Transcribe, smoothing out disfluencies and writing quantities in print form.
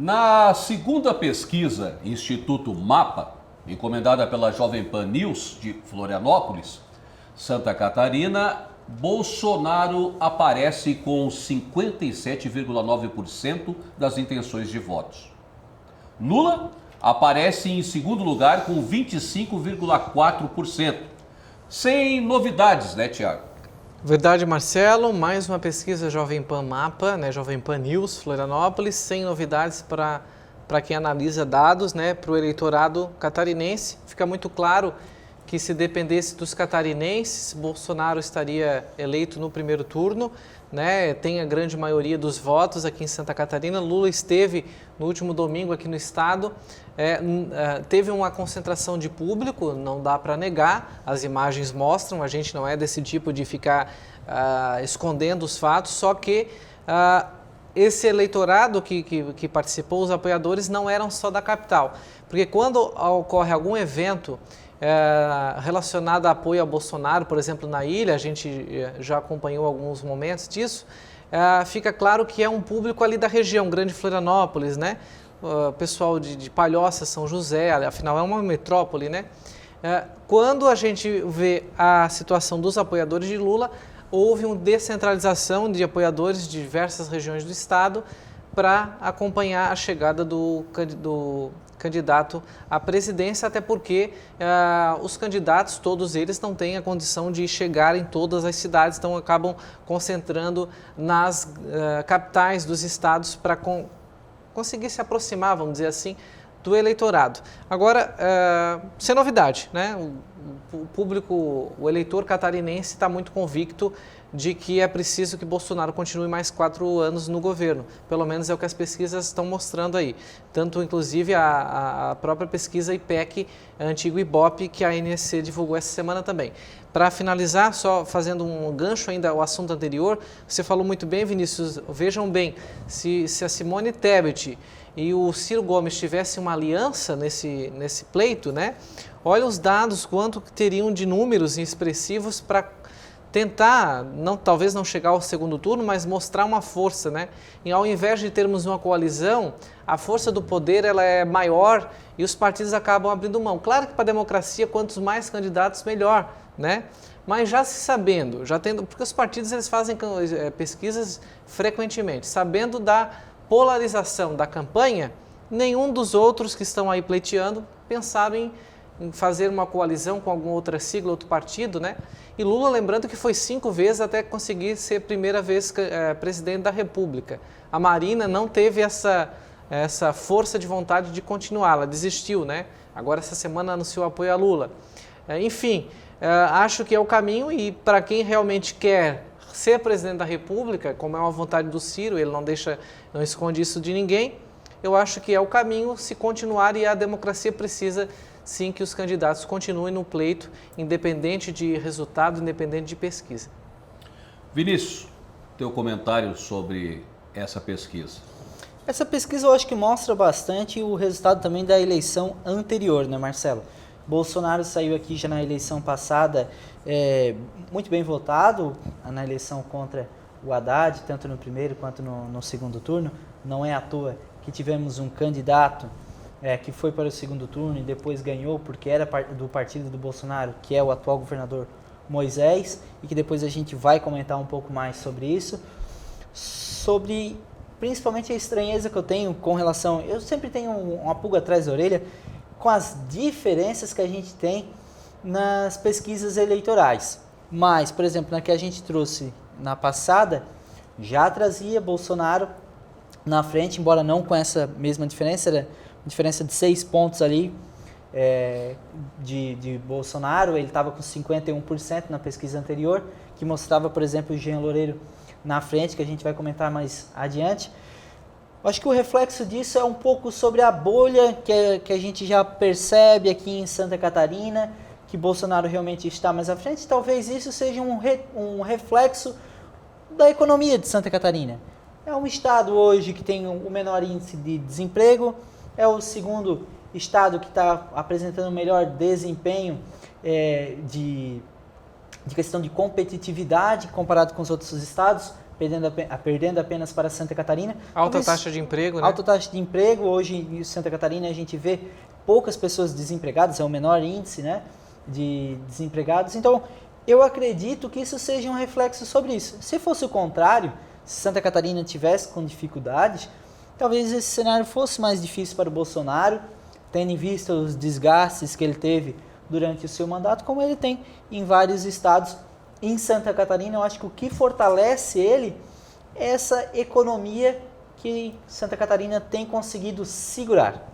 Na segunda pesquisa, Instituto Mapa, encomendada pela Jovem Pan News de Florianópolis, Santa Catarina, Bolsonaro aparece com 57,9% das intenções de votos. Lula aparece em segundo lugar com 25,4%. Sem novidades, né, Tiago? Verdade, Marcelo. Mais uma pesquisa Jovem Pan Mapa, né, Jovem Pan News, Florianópolis, sem novidades para quem analisa dados, né, para o eleitorado catarinense. Fica muito claro que se dependesse dos catarinenses, Bolsonaro estaria eleito no primeiro turno, né? Tem a grande maioria dos votos aqui em Santa Catarina. Lula esteve no último domingo aqui no estado, teve uma concentração de público, não dá para negar, as imagens mostram, a gente não é desse tipo de ficar escondendo os fatos, só que esse eleitorado que participou, os apoiadores, não eram só da capital, porque quando ocorre algum evento relacionado a apoio a Bolsonaro, por exemplo, na ilha, a gente já acompanhou alguns momentos disso, fica claro que é um público ali da região, Grande Florianópolis, né? Pessoal de Palhoça, São José, afinal é uma metrópole, né? Quando a gente vê a situação dos apoiadores de Lula, houve uma descentralização de apoiadores de diversas regiões do estado para acompanhar a chegada do candidato à presidência, até porque os candidatos, todos eles, não têm a condição de chegar em todas as cidades, então acabam concentrando nas capitais dos estados para conseguir se aproximar, vamos dizer assim, do eleitorado. Agora, sem novidade, né? O público, o eleitor catarinense está muito convicto de que é preciso que Bolsonaro continue mais 4 anos no governo. Pelo menos é o que as pesquisas estão mostrando aí. Tanto, inclusive, a própria pesquisa IPEC, antigo Ibope, que a ANSC divulgou essa semana também. Para finalizar, só fazendo um gancho ainda ao assunto anterior, você falou muito bem, Vinícius, vejam bem, se a Simone Tebet e o Ciro Gomes tivessem uma aliança nesse pleito, né? Olha os dados, quanto teriam de números expressivos para tentar, talvez não chegar ao segundo turno, mas mostrar uma força, né? E ao invés de termos uma coalizão, a força do poder ela é maior e os partidos acabam abrindo mão. Claro que para a democracia, quantos mais candidatos, melhor, né? Mas já se sabendo, porque os partidos eles fazem pesquisas frequentemente, sabendo da polarização da campanha, nenhum dos outros que estão aí pleiteando pensaram em fazer uma coalizão com alguma outra sigla, outro partido, né? E Lula, lembrando que foi 5 vezes até conseguir ser a primeira vez presidente da República. A Marina não teve essa força de vontade de continuar, ela desistiu, né? Agora essa semana anunciou apoio a Lula. Enfim, acho que é o caminho e para quem realmente quer ser presidente da República, como é uma vontade do Ciro, ele não esconde isso de ninguém, eu acho que é o caminho se continuar e a democracia precisa sim que os candidatos continuem no pleito, independente de resultado, independente de pesquisa. Vinícius, teu comentário sobre essa pesquisa. Essa pesquisa eu acho que mostra bastante o resultado também da eleição anterior, né, Marcelo? Bolsonaro saiu aqui já na eleição passada muito bem votado, na eleição contra o Haddad, tanto no primeiro quanto no segundo turno. Não é à toa que tivemos um candidato que foi para o segundo turno e depois ganhou porque era do partido do Bolsonaro, que é o atual governador Moisés, e que depois a gente vai comentar um pouco mais sobre isso, sobre principalmente a estranheza que eu tenho com relação, eu sempre tenho uma pulga atrás da orelha, com as diferenças que a gente tem nas pesquisas eleitorais. Mas, por exemplo, na que a gente trouxe na passada, já trazia Bolsonaro na frente, embora não com essa mesma diferença, era uma diferença de 6 pontos ali de Bolsonaro. Ele estava com 51% na pesquisa anterior, que mostrava, por exemplo, o Jean Loureiro na frente, que a gente vai comentar mais adiante. Acho que o reflexo disso é um pouco sobre a bolha que a gente já percebe aqui em Santa Catarina, que Bolsonaro realmente está mais à frente. Talvez isso seja um reflexo da economia de Santa Catarina. É um estado hoje que tem o menor índice de desemprego, é o segundo estado que está apresentando o melhor desempenho de questão de competitividade comparado com os outros estados. perdendo apenas para Santa Catarina. Alta Talvez, taxa de emprego, né? alta taxa de emprego. Hoje em Santa Catarina a gente vê poucas pessoas desempregadas, é o menor índice, né, de desempregados. Então, eu acredito que isso seja um reflexo sobre isso. Se fosse o contrário, se Santa Catarina tivesse com dificuldades, talvez esse cenário fosse mais difícil para o Bolsonaro, tendo em vista os desgastes que ele teve durante o seu mandato, como ele tem em vários estados. Em Santa Catarina, eu acho que o que fortalece ele é essa economia que Santa Catarina tem conseguido segurar.